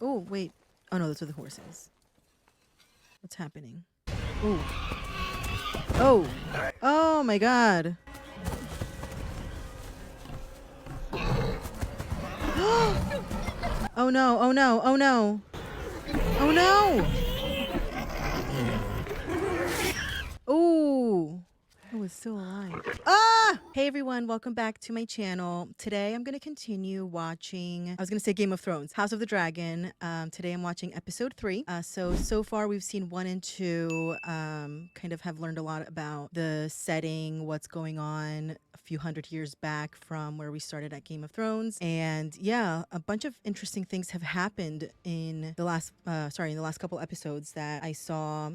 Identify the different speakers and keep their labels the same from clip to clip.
Speaker 1: Oh, wait. Oh, no, those are the horses. What's happening? Oh. Oh. Oh, my God. Oh, no. Oh, no. Oh, no. Oh, no. Oh. I was still alive. Ah! Hey everyone, welcome back to my channel. Today I'm going to continue watching, I was going to say Game of Thrones, House of the Dragon. Today I'm watching episode 3. So far we've seen 1 and 2, kind of have learned a lot about the setting, what's going on a few hundred years back from where we started at Game of Thrones. And yeah, a bunch of interesting things have happened in the last, in the last couple episodes that I saw.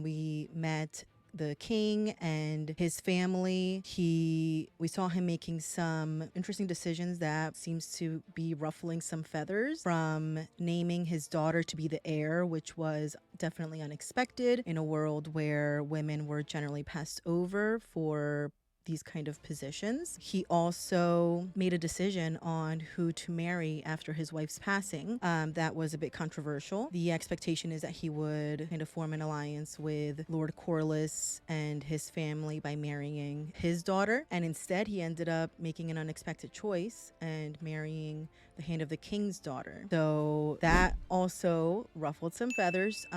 Speaker 1: We met the king and his family. We saw him making some interesting decisions that seems to be ruffling some feathers, from naming his daughter to be the heir, which was definitely unexpected in a world where women were generally passed over for these kind of positions. He also made a decision on who to marry after his wife's passing. That was a bit controversial. The expectation is that he would kind of form an alliance with Lord Corlys and his family by marrying his daughter, and instead he ended up making an unexpected choice and marrying the hand of the king's daughter. So that also ruffled some feathers.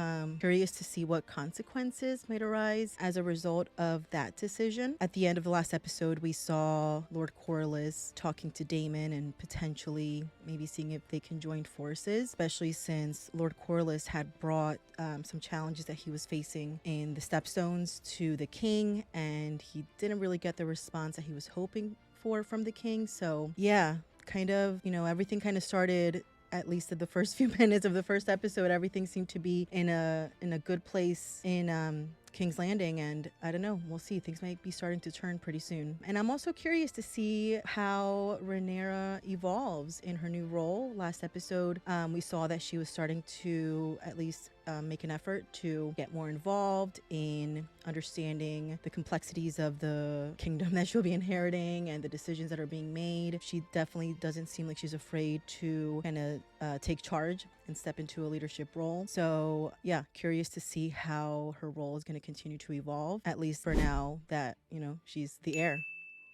Speaker 1: Curious to see what consequences might arise as a result of that decision. At the end of the last episode, we saw Lord Corlys talking to Daemon and potentially maybe seeing if they can join forces, especially since Lord Corlys had brought some challenges that he was facing in the Stepstones to the king, and he didn't really get the response that he was hoping for from the king. So yeah, kind of, everything kind of started, at least at the first few minutes of the first episode, everything seemed to be in a good place in King's Landing, and I don't know, we'll see. Things might be starting to turn pretty soon. And I'm also curious to see how Rhaenyra evolves in her new role. Last episode, we saw that she was starting to at least make an effort to get more involved in understanding the complexities of the kingdom that she'll be inheriting and the decisions that are being made. She definitely doesn't seem like she's afraid to kind of take charge and step into a leadership role. So yeah, curious to see how her role is going to continue to evolve, at least for now that, she's the heir.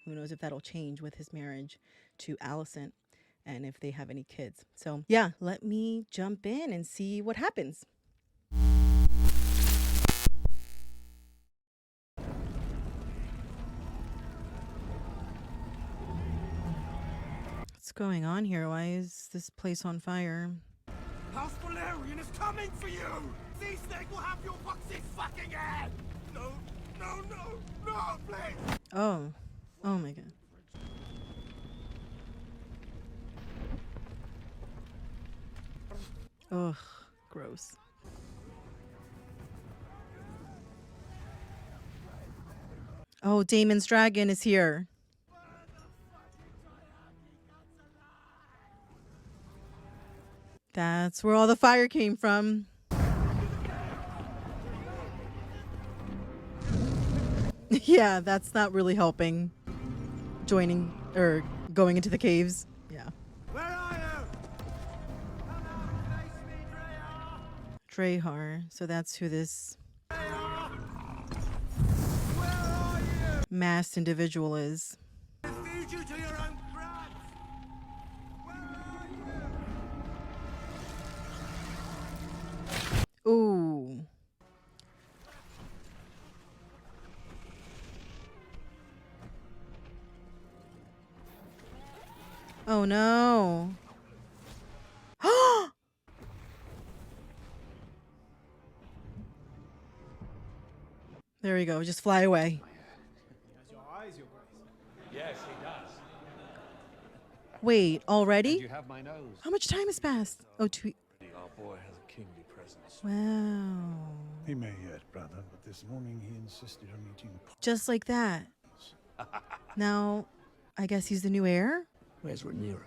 Speaker 1: Who knows if that'll change with his marriage to Alicent and if they have any kids. So yeah, let me jump in and see what happens. What's going on here? Why is this place on fire?
Speaker 2: House Targaryen is coming for you! These things will have your boxy fucking head! No, no, no, no, please!
Speaker 1: Oh my god. Ugh, gross. Oh, Daemon's dragon is here. That's where all the fire came from. Yeah, that's not really helping. Joining or going into the caves. Yeah.
Speaker 2: Where are you? Come out and face me,
Speaker 1: Drahar. So that's who this
Speaker 2: Drahar! Where are you?
Speaker 1: masked individual is.
Speaker 2: I feed you to your own crabs! Where are you?
Speaker 1: Ooh. Oh no. There we go. Just fly away.
Speaker 2: Has your eyes, your grace.
Speaker 3: Yes, he does.
Speaker 1: Wait, already?
Speaker 3: You have my nose.
Speaker 1: How much time has passed? Oh, 2.
Speaker 3: Our boy has a kingly presence.
Speaker 1: Wow.
Speaker 4: He may yet, brother, but this morning he insisted on eating
Speaker 1: Just like that. Now, I guess he's the new heir?
Speaker 5: Where's Rhaenyra?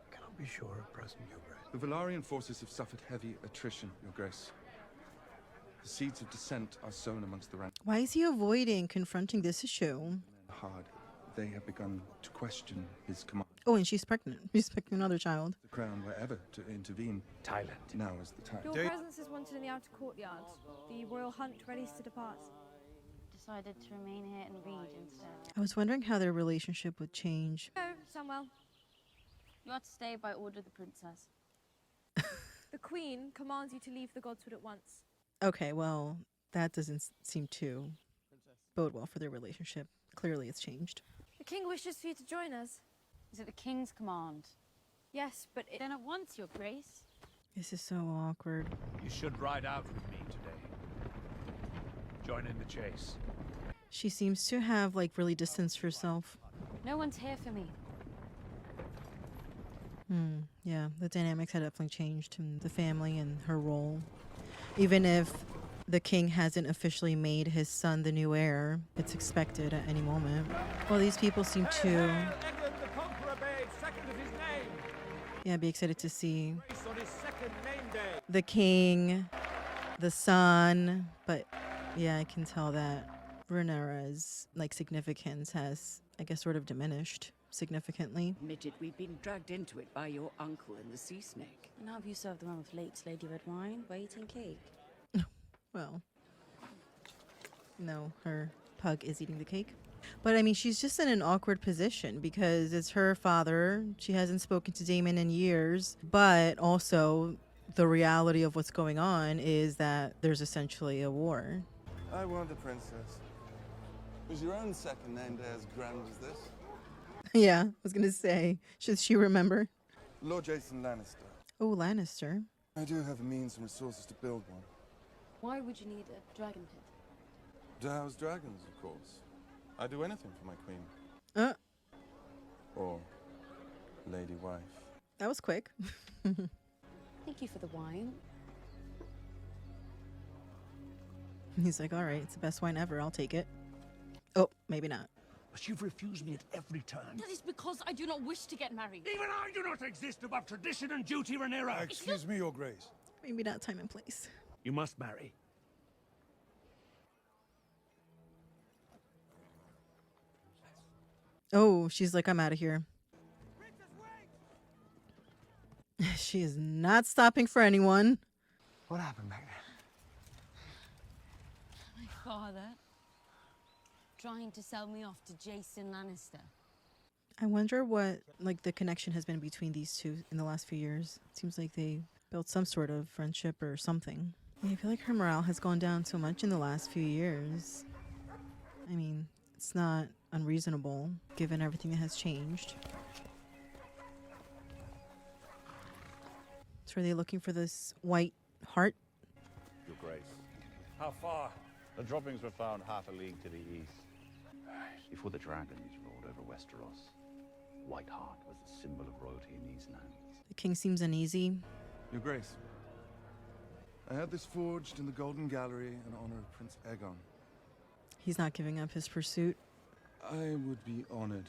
Speaker 5: Cannot be sure at present, Your Grace.
Speaker 6: The Velaryon forces have suffered heavy attrition, Your Grace. The seeds of dissent are sown amongst the ranks.
Speaker 1: Why is he avoiding confronting this issue?
Speaker 6: Hard. They have begun to question his command.
Speaker 1: Oh, and she's pregnant. She's expecting another child.
Speaker 6: The crown wherever to intervene.
Speaker 3: Thailand.
Speaker 6: Now is the time.
Speaker 7: Your presence is wanted in the outer courtyard. The royal hunt readies to depart.
Speaker 8: Decided to remain here and read instead.
Speaker 1: I was wondering how their relationship would change.
Speaker 7: Oh, Samuel.
Speaker 8: You are to stay by order of the princess.
Speaker 7: The Queen commands you to leave the Godswood at once.
Speaker 1: Okay, well, that doesn't seem to bode well for their relationship. Clearly, it's changed.
Speaker 7: The King wishes for you to join us.
Speaker 8: Is it the king's command?
Speaker 7: Yes, but it...
Speaker 8: Then at once, your grace.
Speaker 1: This is so awkward.
Speaker 3: You should ride out with me today. Join in the chase.
Speaker 1: She seems to have, like, really distanced herself.
Speaker 8: No one's here for me.
Speaker 1: Yeah, the dynamics had definitely changed in the family and her role. Even if the king hasn't officially made his son the new heir, it's expected at any moment. Well, these people seem to...
Speaker 2: England the Conqueror, babe, second of his name.
Speaker 1: Yeah, be excited to see
Speaker 2: Race on his second name day.
Speaker 1: the king, the son, but yeah, I can tell that Rhaenyra's, like, significance has, I guess, sort of diminished significantly.
Speaker 9: Admitted we'd been dragged into it by your uncle and the sea snake.
Speaker 8: And how have you served the man with late Lady Red Wine, waiting cake?
Speaker 1: Well, no, her pug is eating the cake. But I mean, she's just in an awkward position because it's her father. She hasn't spoken to Daemon in years, but also the reality of what's going on is that there's essentially a war.
Speaker 6: I wonder, Princess. Was your own second name day as grand as this?
Speaker 1: Yeah, I was gonna say, should she remember?
Speaker 6: Lord Jason Lannister.
Speaker 1: Oh, Lannister.
Speaker 6: I do have the means and resources to build one.
Speaker 8: Why would you need a dragon pit?
Speaker 6: To house dragons, of course. I'd do anything for my queen. Or lady wife.
Speaker 1: That was quick.
Speaker 8: Thank you for the wine.
Speaker 1: He's like, all right, it's the best wine ever. I'll take it. Oh, maybe not.
Speaker 5: But you've refused me at every turn.
Speaker 8: That is because I do not wish to get married.
Speaker 2: Even I do not exist above tradition and duty, Rhaenyra.
Speaker 4: Excuse me, Your Grace.
Speaker 1: Maybe not time and place.
Speaker 5: You must marry.
Speaker 1: Oh, she's like, I'm out of here. She is not stopping for anyone.
Speaker 5: What happened back there?
Speaker 8: My father trying to sell me off to Jason Lannister.
Speaker 1: I wonder what, like, the connection has been between these two in the last few years. It seems like they built some sort of friendship or something. I feel like her morale has gone down so much in the last few years. I mean, it's not unreasonable given everything that has changed. So are they looking for this white heart?
Speaker 10: Your Grace.
Speaker 2: How far?
Speaker 10: The droppings were found half a league to the east. Before the dragons ruled over Westeros, White Hart was the symbol of royalty in these lands.
Speaker 1: The king seems uneasy.
Speaker 6: Your Grace. I had this forged in the Golden Gallery in honor of Prince Aegon.
Speaker 1: He's not giving up his pursuit.
Speaker 6: I would be honored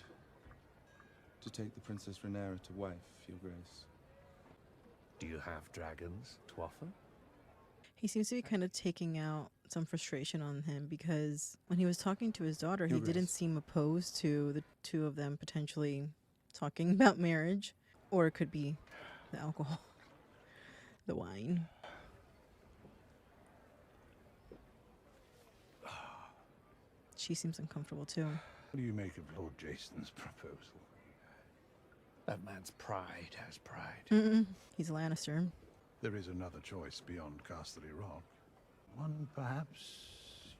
Speaker 6: to take the Princess Rhaenyra to wife, Your Grace.
Speaker 5: Do you have dragons to offer?
Speaker 1: He seems to be kind of taking out some frustration on him because when he was talking to his daughter, he
Speaker 6: Your
Speaker 1: didn't
Speaker 6: Grace.
Speaker 1: seem opposed to the two of them potentially talking about marriage. Or it could be the alcohol, the wine. She seems uncomfortable too.
Speaker 4: What do you make of Lord Jason's proposal?
Speaker 5: That man's pride has pride.
Speaker 1: He's a Lannister.
Speaker 4: There is another choice beyond Casterly Rock. One perhaps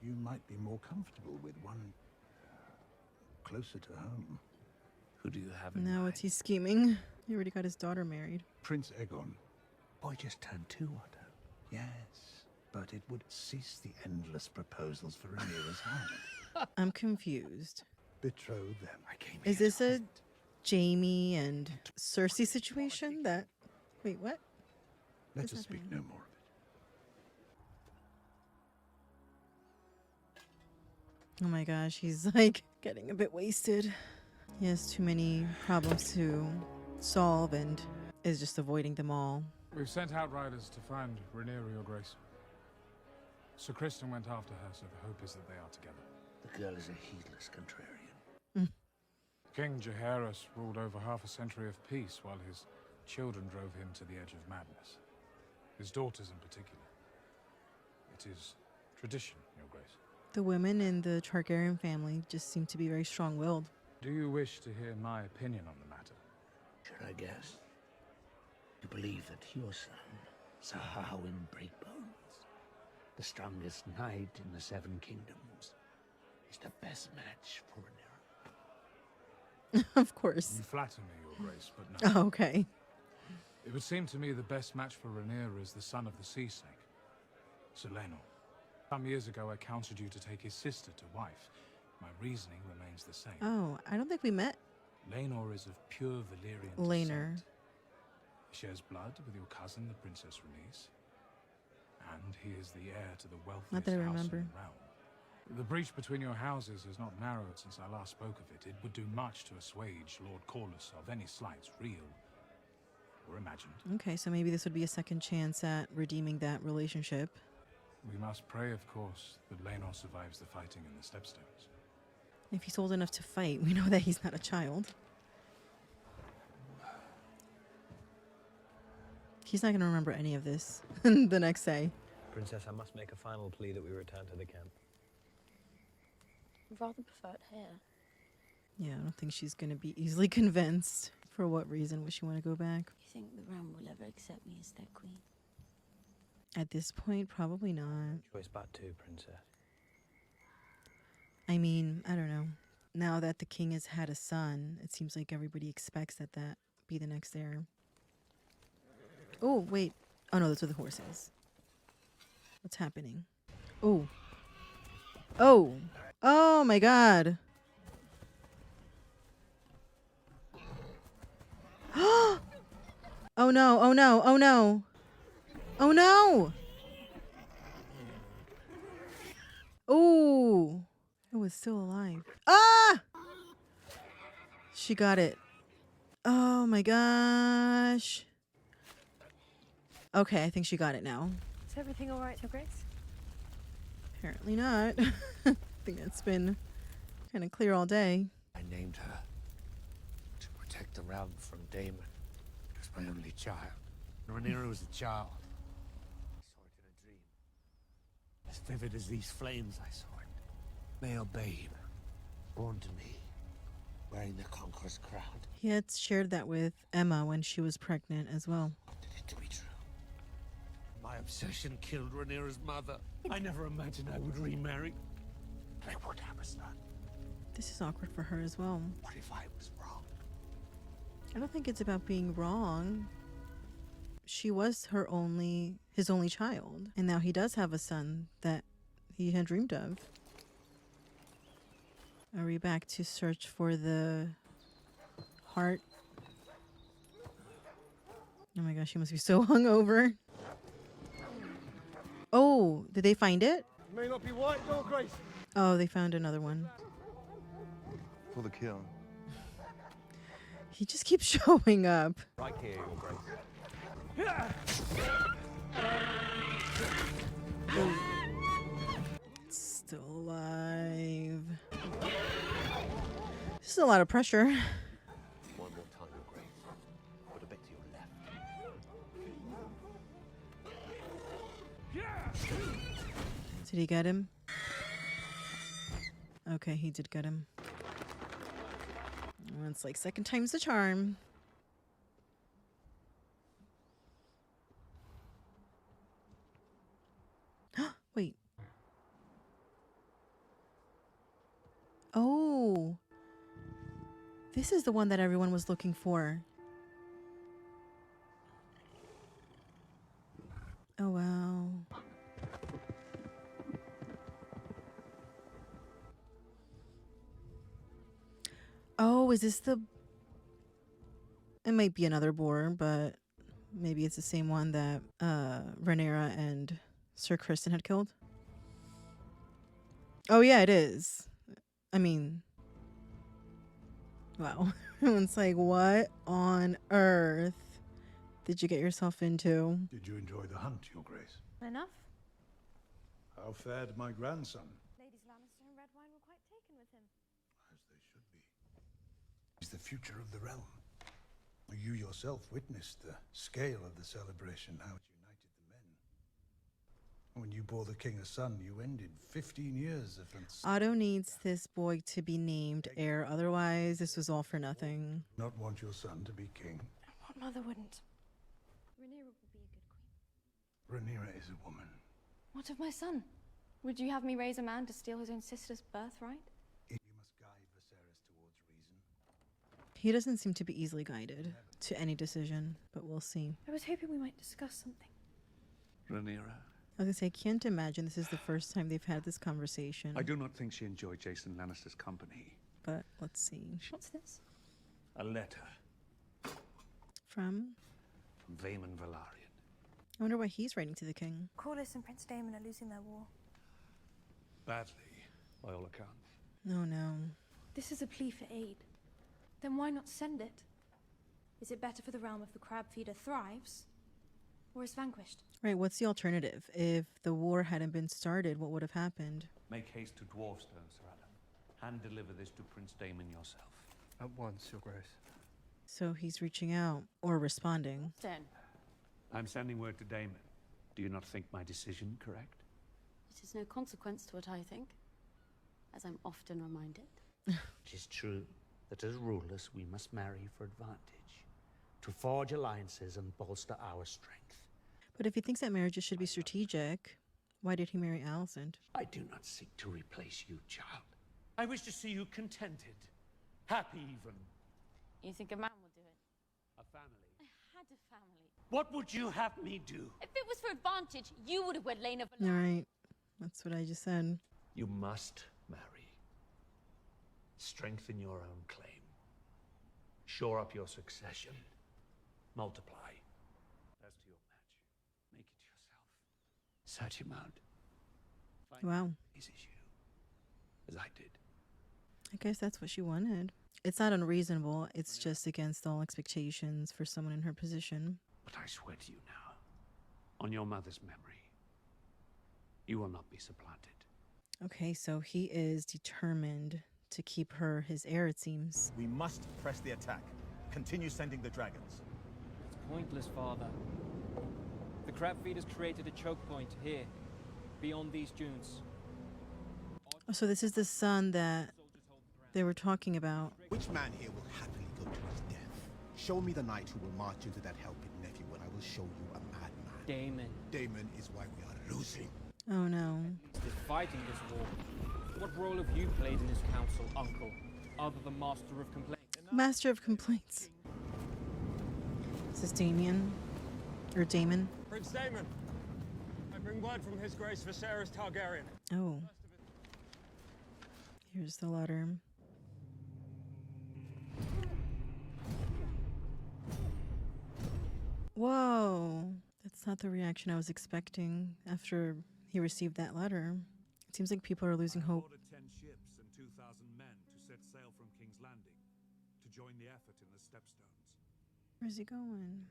Speaker 4: you might be more comfortable with, one closer to home.
Speaker 5: Who do you have in
Speaker 1: Now
Speaker 5: mind?
Speaker 1: what's he scheming? He already got his daughter married.
Speaker 4: Prince Aegon.
Speaker 5: Boy just turned 2, Otto.
Speaker 4: Yes, but it would cease the endless proposals for Rhaenyra's hand.
Speaker 1: I'm confused.
Speaker 4: Betroth them.
Speaker 5: I came
Speaker 1: Is
Speaker 5: here
Speaker 1: this
Speaker 5: to
Speaker 1: a
Speaker 5: hunt.
Speaker 1: Jamie and Cersei situation that... Wait, what?
Speaker 4: Let
Speaker 1: What's
Speaker 4: us speak
Speaker 1: happening?
Speaker 4: no more of it.
Speaker 1: Oh my gosh, he's like getting a bit wasted. He has too many problems to solve and is just avoiding them all.
Speaker 11: We've sent outriders to find Rhaenyra, Your Grace. Sir Criston went after her, so the hope is that they are together.
Speaker 5: The girl is a heedless contrarian.
Speaker 11: King Jaehaerys ruled over half a century of peace while his children drove him to the edge of madness. His daughters in particular. It is tradition, Your Grace.
Speaker 1: The women in the Targaryen family just seem to be very strong-willed.
Speaker 11: Do you wish to hear my opinion on the matter?
Speaker 5: Should I guess? You believe that your son, Sir Harwin Breakbones, the strongest knight in the Seven Kingdoms, is the best match for Rhaenyra?
Speaker 1: Of course.
Speaker 11: You flatter me, Your Grace, but no.
Speaker 1: Oh, okay.
Speaker 11: It would seem to me the best match for Rhaenyra is the son of the sea snake, Sir Laenor. Some years ago, I counseled you to take his sister to wife. My reasoning remains the same.
Speaker 1: Oh, I don't think we met
Speaker 11: Laenor is of pure Valyrian
Speaker 1: Laenor.
Speaker 11: descent. He shares blood with your cousin, the Princess Rhaenys, and he is the heir to the wealthiest
Speaker 1: Not that I
Speaker 11: house in
Speaker 1: remember.
Speaker 11: the realm. The breach between your houses has not narrowed since I last spoke of it. It would do much to assuage Lord Corlys of any slights, real or imagined.
Speaker 1: Okay, so maybe this would be a second chance at redeeming that relationship.
Speaker 11: We must pray, of course, that Laenor survives the fighting in the Stepstones.
Speaker 1: If he's old enough to fight, we know that he's not a child. He's not going to remember any of this the next day.
Speaker 5: Princess, I must make a final plea that we return to the camp.
Speaker 8: I'd rather prefer it here.
Speaker 1: Yeah, I don't think she's going to be easily convinced. For what reason would she want to go back?
Speaker 8: You think the realm will ever accept me as their queen?
Speaker 1: At this point, probably not.
Speaker 5: Choice but two, Princess.
Speaker 1: I mean, I don't know. Now that the king has had a son, it seems like everybody expects that that be the next heir. Oh, wait. Oh, no, those are the horses. What's happening? Oh. Oh. Oh, my God. Oh, no. Oh, no. Oh, no. Oh, no. Oh. It was still alive. Ah! She got it. Oh, my gosh. Okay, I think she got it now.
Speaker 7: Is everything all right, Your Grace?
Speaker 1: Apparently not. I think it's been kind of clear all day.
Speaker 5: I named her to protect the realm from Daemon. It was my only child. Rhaenyra was a child. I saw it in a dream. As vivid as these flames, I saw it. Male babe, born to me, wearing the Conqueror's crown.
Speaker 1: He had shared that with Emma when she was pregnant as well.
Speaker 5: I wanted it to be true. My obsession killed Rhaenyra's mother. I never imagined I would remarry. But I would have a son.
Speaker 1: This is awkward for her as well.
Speaker 5: What if I was wrong?
Speaker 1: I don't think it's about being wrong. She was his only child. And now he does have a son that he had dreamed of. Are we back to search for the heart? Oh my gosh, she must be so hungover. Oh, did they find it?
Speaker 2: May not be white, Your Grace.
Speaker 1: Oh, they found another one.
Speaker 6: For the kill.
Speaker 1: He just keeps showing up.
Speaker 5: Right here, Your Grace.
Speaker 1: Still alive. This is a lot of pressure.
Speaker 5: One more time, Your Grace. Put a bit to your left.
Speaker 1: Did he get him? Okay, he did get him. Well, it's like second time's the charm. Wait. Oh. This is the one that everyone was looking for. Oh, wow. Oh, is this the... It might be another boar, but maybe it's the same one that Rhaenyra and Sir Kristen had killed. Oh, yeah, it is. I mean... Wow. It's like, what on earth did you get yourself into?
Speaker 4: Did you enjoy the hunt, Your Grace?
Speaker 7: Enough?
Speaker 4: How fared my grandson?
Speaker 7: Ladies Lannister and Redwine were quite taken with him.
Speaker 4: As they should be. is the future of the realm. You yourself witnessed the scale of the celebration, how it united the men. When you bore the king a son, you ended 15 years of
Speaker 1: Otto needs this boy to be named heir, otherwise this was all for nothing.
Speaker 4: not want your son to be king.
Speaker 7: What mother wouldn't? Rhaenyra will be a good queen.
Speaker 4: Rhaenyra is a woman.
Speaker 7: What of my son? Would you have me raise a man to steal his own sister's birthright?
Speaker 4: You must guide Viserys towards reason.
Speaker 1: He doesn't seem to be easily guided to any decision, but we'll see.
Speaker 7: I was hoping we might discuss something.
Speaker 3: Rhaenyra,
Speaker 1: I was gonna say, I can't imagine this is the first time they've had this conversation.
Speaker 3: I do not think she enjoyed Jason Lannister's company.
Speaker 1: But let's see.
Speaker 7: What's this?
Speaker 3: A letter
Speaker 1: From?
Speaker 3: from Vaemon Velaryon.
Speaker 1: I wonder what he's writing to the king.
Speaker 7: Corlys and Prince Daemon are losing their war.
Speaker 3: Badly, by all accounts.
Speaker 1: Oh no.
Speaker 7: This is a plea for aid. Then why not send it? Is it better for the realm if the crab feeder thrives or is vanquished?
Speaker 1: Right, what's the alternative? If the war hadn't been started, what would have happened?
Speaker 3: Make haste to Dwarfstone, Sir Alan. Hand deliver this to Prince Daemon yourself.
Speaker 6: At once, Your Grace.
Speaker 1: So he's reaching out or responding.
Speaker 8: Then,
Speaker 3: I'm sending word to Daemon. Do you not think my decision correct?
Speaker 8: it is no consequence to what I think, as I'm often reminded.
Speaker 5: It is true that as rulers we must marry for advantage, to forge alliances and bolster our strength.
Speaker 1: But if he thinks that marriages should be strategic, why did he marry Alicent?
Speaker 5: I do not seek to replace you, child. I wish to see you contented, happy even.
Speaker 8: You think a man will do it?
Speaker 5: A family.
Speaker 8: I had a family.
Speaker 5: What would you have me do?
Speaker 8: If it was for advantage, you would have wed Lena
Speaker 1: All right, that's what I just said.
Speaker 5: You must marry. Strengthen your own claim. Shore up your succession. Multiply. As to your match, make it yourself. Search him out. Find
Speaker 1: Wow.
Speaker 5: His issue, as I did.
Speaker 1: I guess that's what she wanted. It's not unreasonable. It's just against all expectations for someone in her position.
Speaker 5: But I swear to you now, on your mother's memory, you will not be supplanted.
Speaker 1: Okay, so he is determined to keep her his heir, it seems.
Speaker 2: We must press the attack. Continue sending the dragons.
Speaker 12: It's pointless, Father. The crab feeders created a choke point here, beyond these dunes.
Speaker 1: Oh, so this is the son that they were talking about.
Speaker 2: Which man here will happily go to his death? Show me the knight who will march into that hell-pit, nephew, and I will show you a madman.
Speaker 12: Daemon.
Speaker 2: Daemon is why we are losing.
Speaker 1: Oh no.
Speaker 12: Is fighting this war. What role have you played in this council, Uncle, other than Master of Complaints?
Speaker 1: Master of Complaints. Is this Damien? Or Daemon?
Speaker 13: Prince Daemon, I bring word from His Grace Viserys Targaryen.
Speaker 1: Oh. Here's the letter. Whoa. That's not the reaction I was expecting after he received that letter. It seems like people are losing hope.
Speaker 3: Ordered 10 ships and 2,000 men to set sail from King's Landing to join the effort in the Stepstones.
Speaker 1: Where's he going?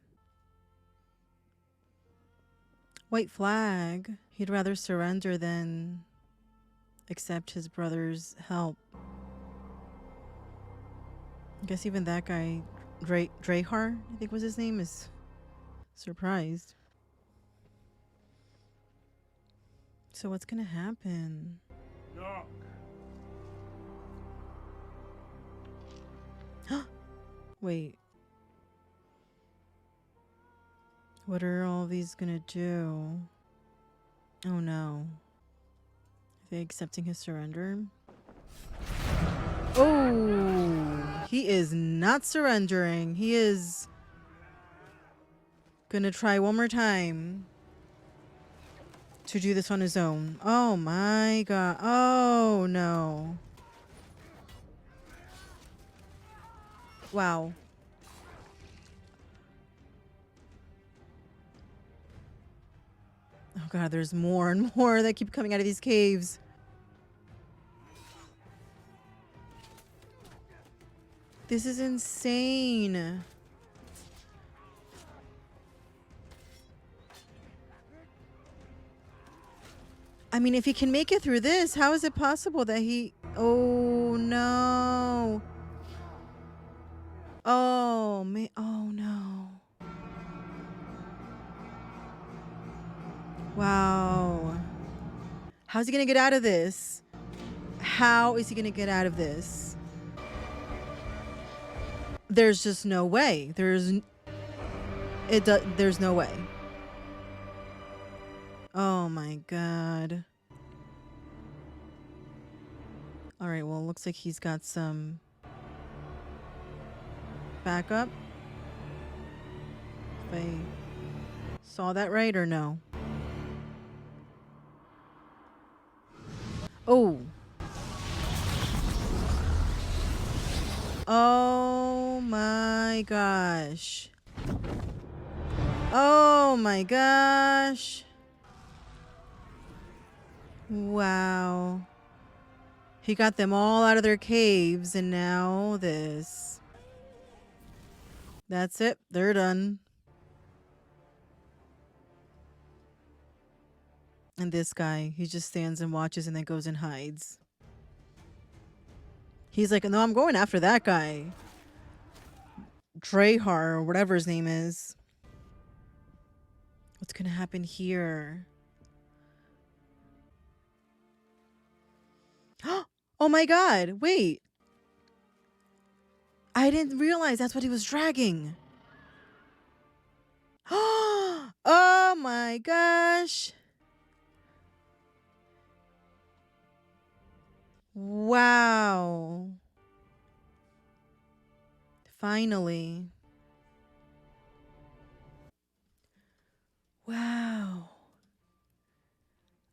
Speaker 1: White flag. He'd rather surrender than accept his brother's help. I guess even that guy, Drahar, I think was his name, is surprised. So what's gonna happen? Wait. What are all these gonna do? Oh no. Are they accepting his surrender? Oh, he is not surrendering. He is gonna try one more time to do this on his own. Oh my god. Oh no. Wow. Oh god, there's more and more that keep coming out of these caves. This is insane. I mean, if he can make it through this, how is it possible that he... Oh, no. Oh, man. Oh, no. Wow. How's he gonna get out of this? How is he gonna get out of this? There's just no way. There's no way. Oh my god. All right, well, it looks like he's got some backup. If I saw that right or no? Oh. Oh my gosh. Oh my gosh. Wow. He got them all out of their caves and now this. That's it. They're done. And this guy, he just stands and watches and then goes and hides. He's like, no, I'm going after that guy. Drehar or whatever his name is. What's gonna happen here? Oh my god, wait. I didn't realize that's what he was dragging. Oh my gosh. Wow. Finally. Wow.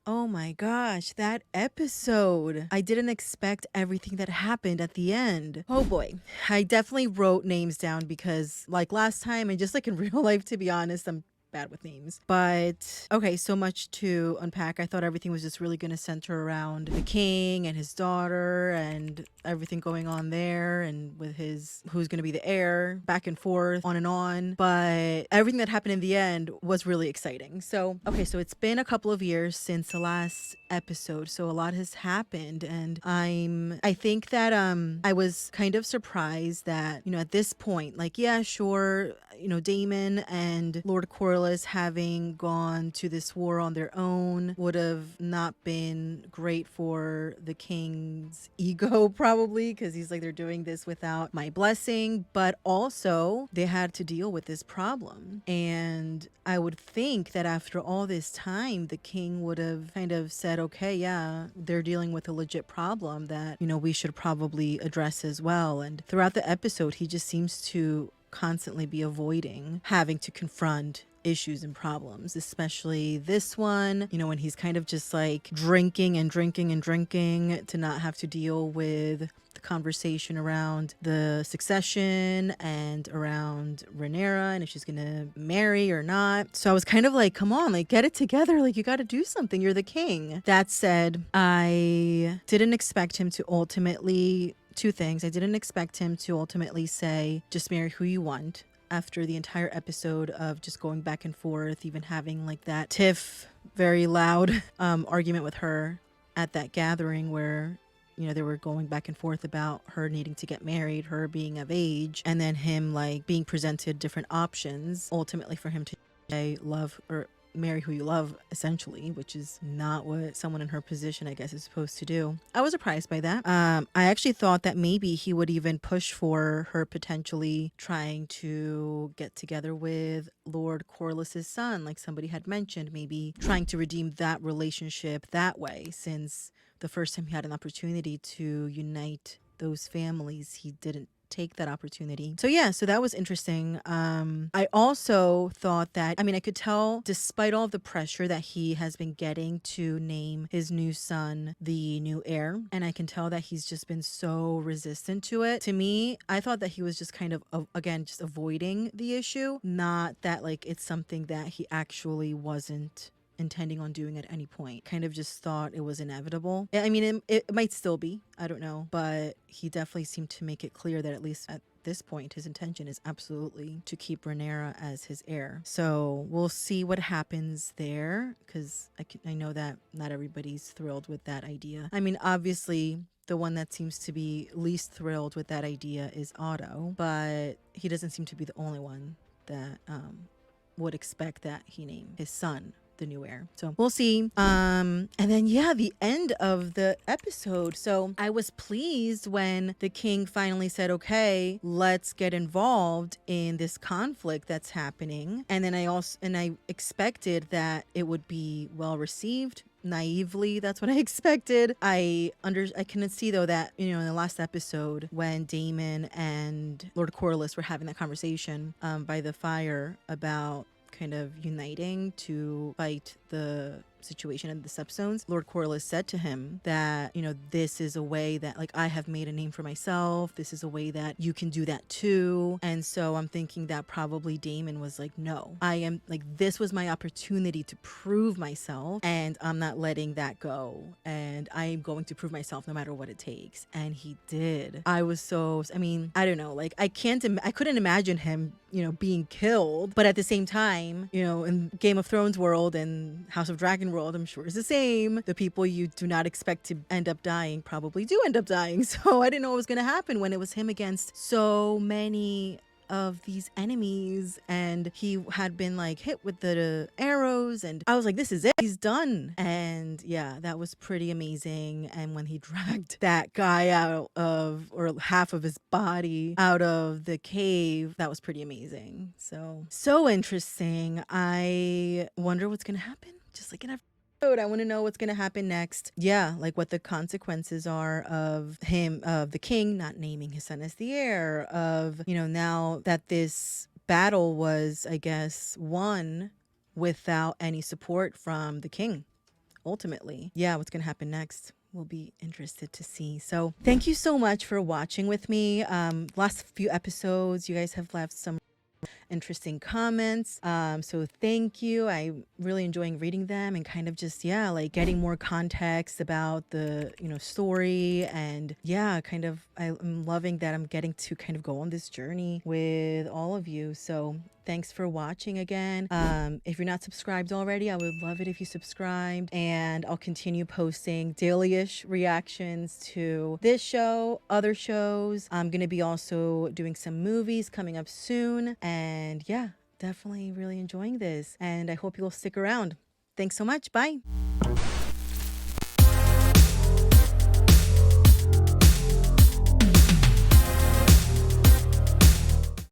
Speaker 1: Oh my gosh, that episode. I didn't expect everything that happened at the end. Oh boy. I definitely wrote names down because like last time and just like in real life, to be honest, I'm bad with names. But okay, so much to unpack. I thought everything was just really going to center around the king and his daughter and everything going on there and with his who's going to be the heir, back and forth, on and on. But everything that happened in the end was really exciting. So, okay, so it's been a couple of years since the last episode. So a lot has happened and I think that I was kind of surprised that, you know, at this point, like yeah, sure, you know, Daemon and Lord Corlys having gone to this war on their own would have not been great for the king's ego, probably, because he's like, they're doing this without my blessing. But also, they had to deal with this problem. And I would think that after all this time, the king would have kind of said, okay, yeah, they're dealing with a legit problem that, you know, we should probably address as well. And throughout the episode, he just seems to constantly be avoiding having to confront issues and problems, especially this one, you know, when he's kind of just like drinking and drinking and drinking to not have to deal with the conversation around the succession and around Rhaenyra and if she's gonna marry or not. So I was kind of like, come on, like get it together, like you got to do something, you're the king. That said, I didn't expect him to ultimately two things. I didn't expect him to ultimately say, just marry who you want after the entire episode of just going back and forth, even having like that tiff, very loud argument with her at that gathering where, you know, they were going back and forth about her needing to get married, her being of age, and then him like being presented different options, ultimately for him to say love or marry who you love, essentially, which is not what someone in her position, I guess, is supposed to do. I was surprised by that. I actually thought that maybe he would even push for her potentially trying to get together with Lord Corlys's son, like somebody had mentioned, maybe trying to redeem that relationship that way, since the first time he had an opportunity to unite those families, he didn't take that opportunity. So yeah, so that was interesting. I also thought that, I mean, I could tell despite all of the pressure that he has been getting to name his new son the new heir, and I can tell that he's just been so resistant to it. To me, I thought that he was just kind of, again, just avoiding the issue, not that like it's something that he actually wasn't intending on doing at any point. Kind of just thought it was inevitable. I mean, it might still be, I don't know, but he definitely seemed to make it clear that at least at this point his intention is absolutely to keep Rhaenyra as his heir. So we'll see what happens there, because I know that not everybody's thrilled with that idea. I mean, obviously the one that seems to be least thrilled with that idea is Otto, but he doesn't seem to be the only one that would expect that he name his son the new heir. So we'll see. And then yeah, the end of the episode. So I was pleased when the king finally said, okay, let's get involved in this conflict that's happening. And then I expected that it would be well received. Naively, that's what I expected. I can see though that, you know, in the last episode when Daemon and Lord Corlys were having that conversation by the fire about kind of uniting to fight the situation in the Stepstones, Lord Corlys said to him that, you know, this is a way that, like, I have made a name for myself. This is a way that you can do that too. And so I'm thinking that probably Daemon was like, no, I am, like, this was my opportunity to prove myself and I'm not letting that go. And I am going to prove myself no matter what it takes. And he did. I mean, I don't know, like, I couldn't imagine him, you know, being killed. But at the same time, you know, in Game of Thrones world and House of Dragon world, I'm sure is the same. The people you do not expect to end up dying probably do end up dying. So I didn't know what was going to happen when it was him against so many of these enemies, and he had been like hit with the arrows, and I was like, this is it, he's done. And yeah, that was pretty amazing. And when he dragged that guy out of, or half of his body out of the cave, that was pretty amazing. So interesting. I wonder what's gonna happen, just like in every episode. I want to know what's going to happen next. Yeah, like what the consequences are of him, of the king not naming his son as the heir, of, you know, now that this battle was, I guess, won without any support from the king, ultimately. Yeah, what's going to happen next? We'll be interested to see. So thank you so much for watching with me. Last few episodes, you guys have left some interesting comments, so thank you. I'm really enjoying reading them and kind of just, yeah, like getting more context about the, you know, story. And yeah, kind of, I'm loving that I'm getting to kind of go on this journey with all of you. So thanks for watching again. If you're not subscribed already, I would love it if you subscribed, and I'll continue posting daily-ish reactions to this show, other shows. I'm gonna be also doing some movies coming up soon, and yeah, definitely really enjoying this, and I hope you'll stick around. Thanks so much. Bye.